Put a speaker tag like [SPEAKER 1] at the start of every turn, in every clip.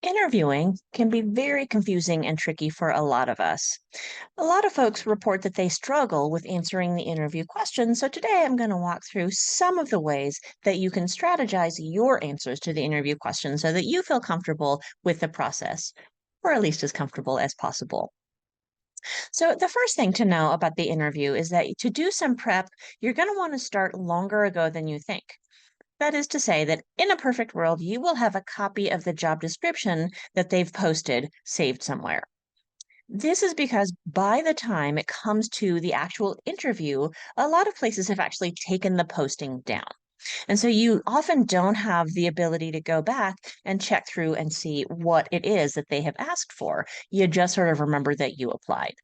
[SPEAKER 1] Interviewing can be very confusing and tricky for a lot of us. A lot of folks report that they struggle with answering the interview questions, so today I'm going to walk through some of the ways that you can strategize your answers to the interview questions so that you feel comfortable with the process, or at least as comfortable as possible. So, the first thing to know about the interview is that to do some prep, you're going to want to start longer ago than you think. That is to say, that in a perfect world, you will have a copy of the job description that they've posted saved somewhere. This is because by the time it comes to the actual interview, a lot of places have actually taken the posting down. And so you often don't have the ability to go back and check through and see what it is that they have asked for. You just sort of remember that you applied.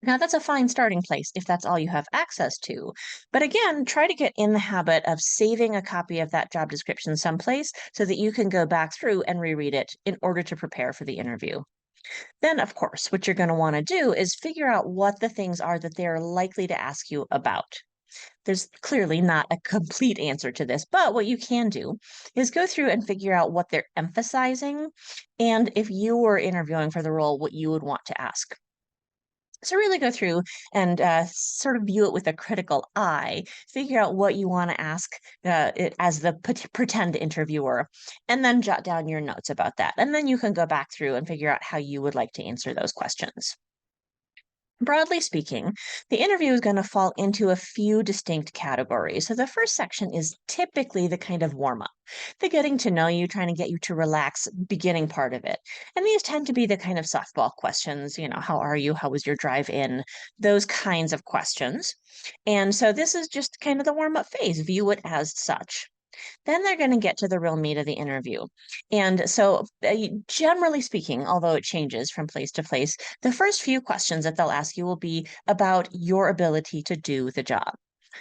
[SPEAKER 1] Now, that's a fine starting place if that's all you have access to. But again, try to get in the habit of saving a copy of that job description someplace so that you can go back through and reread it in order to prepare for the interview. Then, of course, what you're going to want to do is figure out what the things are that they're likely to ask you about. There's clearly not a complete answer to this, but what you can do is go through and figure out what they're emphasizing and if you were interviewing for the role, what you would want to ask. So really go through and sort of view it with a critical eye, figure out what you want to ask as the pretend interviewer, and then jot down your notes about that. And then you can go back through and figure out how you would like to answer those questions. Broadly speaking, the interview is going to fall into a few distinct categories. So the first section is typically the kind of warm up, the getting to know you, trying to get you to relax, beginning part of it. And these tend to be the kind of softball questions, how are you? How was your drive in? Those kinds of questions. And so this is just kind of the warm up phase. View it as such. Then they're going to get to the real meat of the interview. And so, generally speaking, although it changes from place to place, the first few questions that they'll ask you will be about your ability to do the job.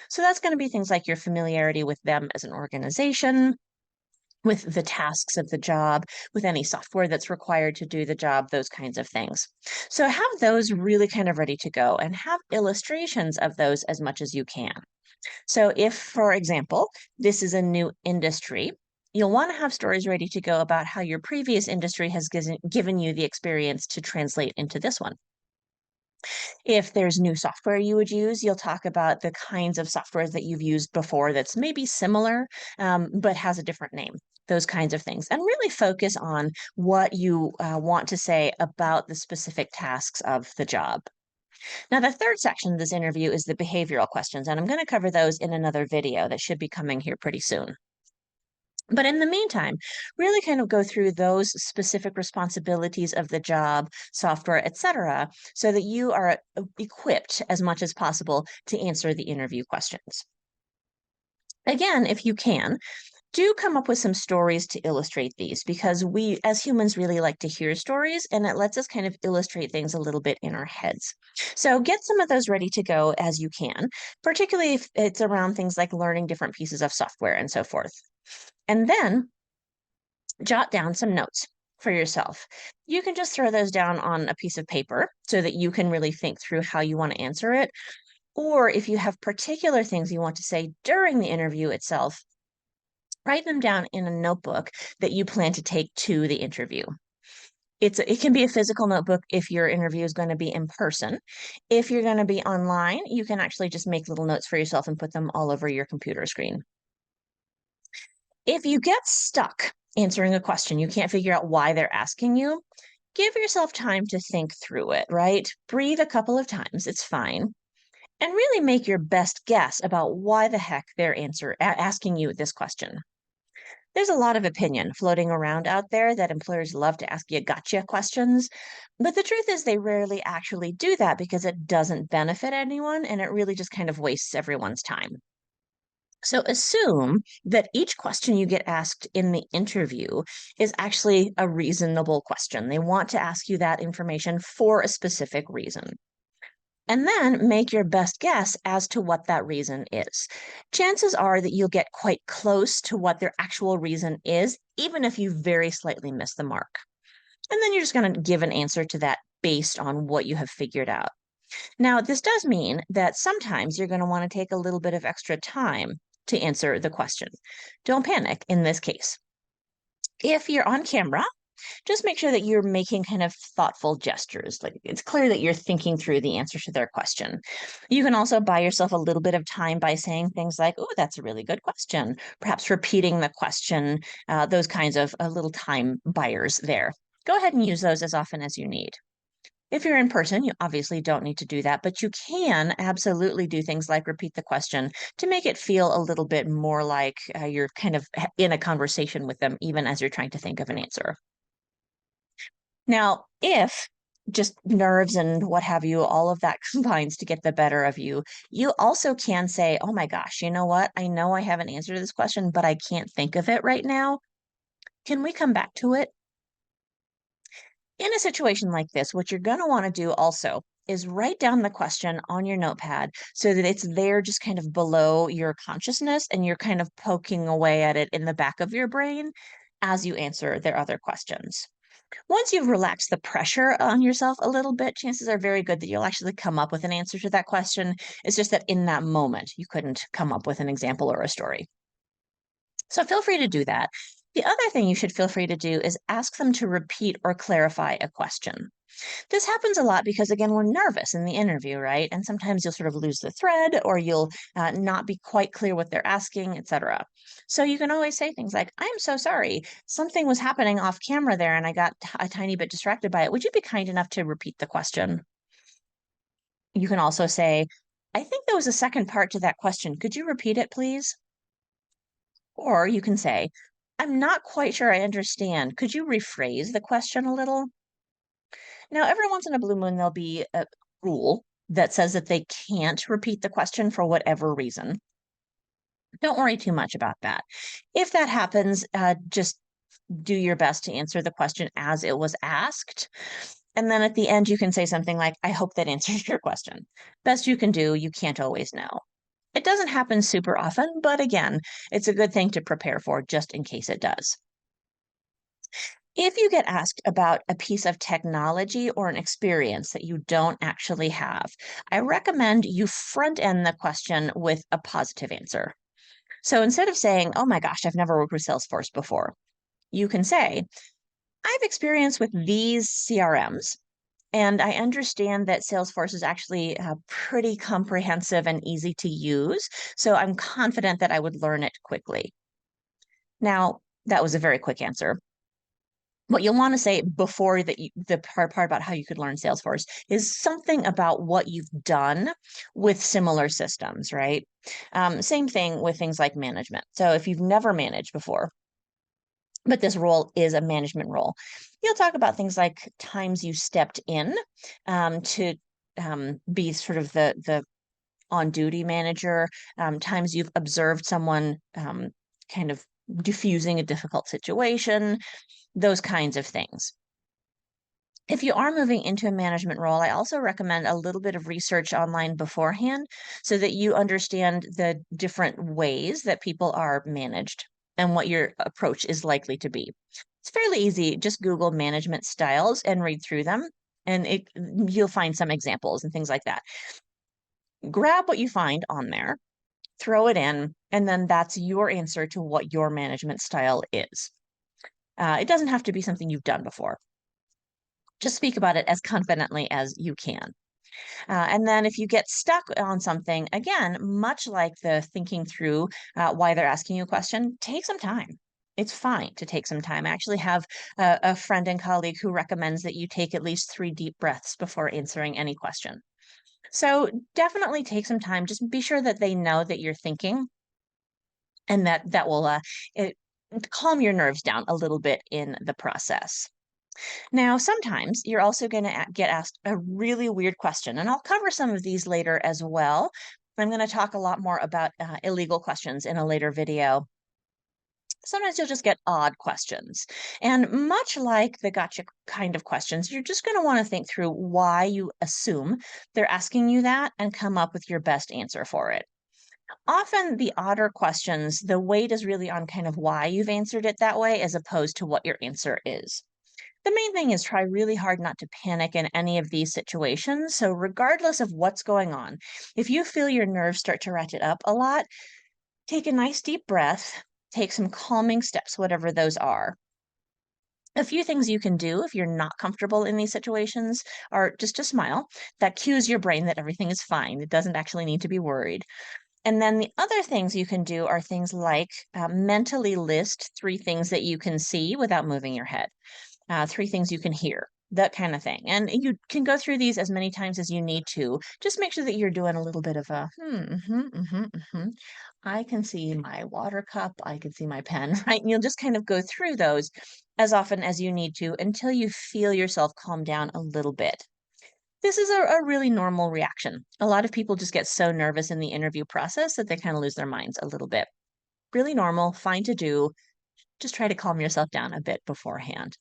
[SPEAKER 1] So, that's going to be things like your familiarity with them as an organization, with the tasks of the job, with any software that's required to do the job, those kinds of things. So, have those really kind of ready to go and have illustrations of those as much as you can. So, if, for example, this is a new industry, you'll want to have stories ready to go about how your previous industry has given you the experience to translate into this one. If there's new software you would use, you'll talk about the kinds of softwares that you've used before that's maybe similar, but has a different name. Those kinds of things, and really focus on what you want to say about the specific tasks of the job. Now, the third section of this interview is the behavioral questions, and I'm going to cover those in another video that should be coming here pretty soon. But in the meantime, really kind of go through those specific responsibilities of the job, software, etc., so that you are equipped as much as possible to answer the interview questions. Again, if you can, do come up with some stories to illustrate these because we as humans really like to hear stories and it lets us kind of illustrate things a little bit in our heads. So get some of those ready to go as you can, particularly if it's around things like learning different pieces of software and so forth. And then jot down some notes for yourself. You can just throw those down on a piece of paper so that you can really think through how you want to answer it. Or if you have particular things you want to say during the interview itself, write them down in a notebook that you plan to take to the interview. It can be a physical notebook if your interview is going to be in person. If you're going to be online, you can actually just make little notes for yourself and put them all over your computer screen. If you get stuck answering a question, you can't figure out why they're asking you, give yourself time to think through it, right? Breathe a couple of times, it's fine. And really make your best guess about why the heck they're asking you this question. There's a lot of opinion floating around out there that employers love to ask you gotcha questions, but the truth is they rarely actually do that because it doesn't benefit anyone and it really just kind of wastes everyone's time. So assume that each question you get asked in the interview is actually a reasonable question. They want to ask you that information for a specific reason. And then make your best guess as to what that reason is. Chances are that you'll get quite close to what their actual reason is, even if you very slightly miss the mark. And then you're just going to give an answer to that based on what you have figured out. Now, this does mean that sometimes you're going to want to take a little bit of extra time to answer the question. Don't panic in this case. If you're on camera, just make sure that you're making kind of thoughtful gestures. Like it's clear that you're thinking through the answer to their question. You can also buy yourself a little bit of time by saying things like, oh, that's a really good question. Perhaps repeating the question, those kinds of little time buyers there. Go ahead and use those as often as you need. If you're in person, you obviously don't need to do that, but you can absolutely do things like repeat the question to make it feel a little bit more like you're kind of in a conversation with them, even as you're trying to think of an answer. Now, if just nerves and what have you, all of that combines to get the better of you, you also can say, oh my gosh, you know what? I know I have an answer to this question, but I can't think of it right now. Can we come back to it? In a situation like this, what you're going to want to do also is write down the question on your notepad so that it's there just kind of below your consciousness and you're kind of poking away at it in the back of your brain as you answer their other questions. Once you've relaxed the pressure on yourself a little bit, chances are very good that you'll actually come up with an answer to that question. It's just that in that moment, you couldn't come up with an example or a story. So feel free to do that. The other thing you should feel free to do is ask them to repeat or clarify a question. This happens a lot because, again, we're nervous in the interview, right? And sometimes you'll sort of lose the thread or you'll not be quite clear what they're asking, etc. So you can always say things like, I'm so sorry. Something was happening off camera there and I got a tiny bit distracted by it. Would you be kind enough to repeat the question? You can also say, I think there was a second part to that question. Could you repeat it, please? Or you can say, I'm not quite sure I understand. Could you rephrase the question a little? Now, every once in a blue moon, there'll be a rule that says that they can't repeat the question for whatever reason. Don't worry too much about that. If that happens, just do your best to answer the question as it was asked. And then at the end, you can say something like, I hope that answers your question. Best you can do, you can't always know. It doesn't happen super often, but again, it's a good thing to prepare for just in case it does. If you get asked about a piece of technology or an experience that you don't actually have, I recommend you front end the question with a positive answer. So instead of saying, oh my gosh, I've never worked with Salesforce before, you can say, I've experience with these CRMs. And I understand that Salesforce is actually pretty comprehensive and easy to use. So I'm confident that I would learn it quickly. Now, that was a very quick answer. What you'll want to say before the part about how you could learn Salesforce is something about what you've done with similar systems, right? Same thing with things like management. So if you've never managed before, but this role is a management role, you'll talk about things like times you stepped in to be sort of the on-duty manager, times you've observed someone kind of diffusing a difficult situation, those kinds of things. If you are moving into a management role, I also recommend a little bit of research online beforehand so that you understand the different ways that people are managed and what your approach is likely to be. It's fairly easy. Just Google management styles and read through them, and you'll find some examples and things like that. Grab what you find on there, throw it in, and then that's your answer to what your management style is. It doesn't have to be something you've done before. Just speak about it as confidently as you can. And then if you get stuck on something, again, much like the thinking through why they're asking you a question, take some time. It's fine to take some time. I actually have a friend and colleague who recommends that you take at least 3 deep breaths before answering any question. So definitely take some time. Just be sure that they know that you're thinking, and that will calm your nerves down a little bit in the process. Now, sometimes you're also going to get asked a really weird question, and I'll cover some of these later as well. I'm going to talk a lot more about illegal questions in a later video. Sometimes you'll just get odd questions. And much like the gotcha kind of questions, you're just going to want to think through why you assume they're asking you that and come up with your best answer for it. Often the odder questions, the weight is really on kind of why you've answered it that way as opposed to what your answer is. The main thing is try really hard not to panic in any of these situations. So, regardless of what's going on, if you feel your nerves start to ratchet up a lot, take a nice deep breath, take some calming steps, whatever those are. A few things you can do if you're not comfortable in these situations are just to smile. That cues your brain that everything is fine. It doesn't actually need to be worried. And then the other things you can do are things like mentally list three things that you can see without moving your head, three things you can hear, that kind of thing. And you can go through these as many times as you need to. Just make sure that you're doing a little bit of a I can see my water cup, I can see my pen, right? And you'll just kind of go through those as often as you need to until you feel yourself calm down a little bit. This is a really normal reaction. A lot of people just get so nervous in the interview process that they kind of lose their minds a little bit. Really normal, fine to do. Just try to calm yourself down a bit beforehand.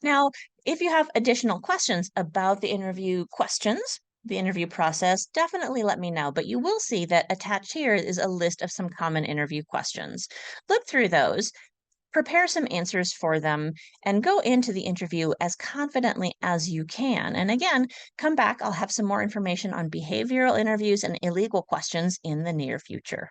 [SPEAKER 1] Now, if you have additional questions about the interview questions, the interview process, definitely let me know. But you will see that attached here is a list of some common interview questions. Look through those, prepare some answers for them, and go into the interview as confidently as you can. And again, come back. I'll have some more information on behavioral interviews and illegal questions in the near future.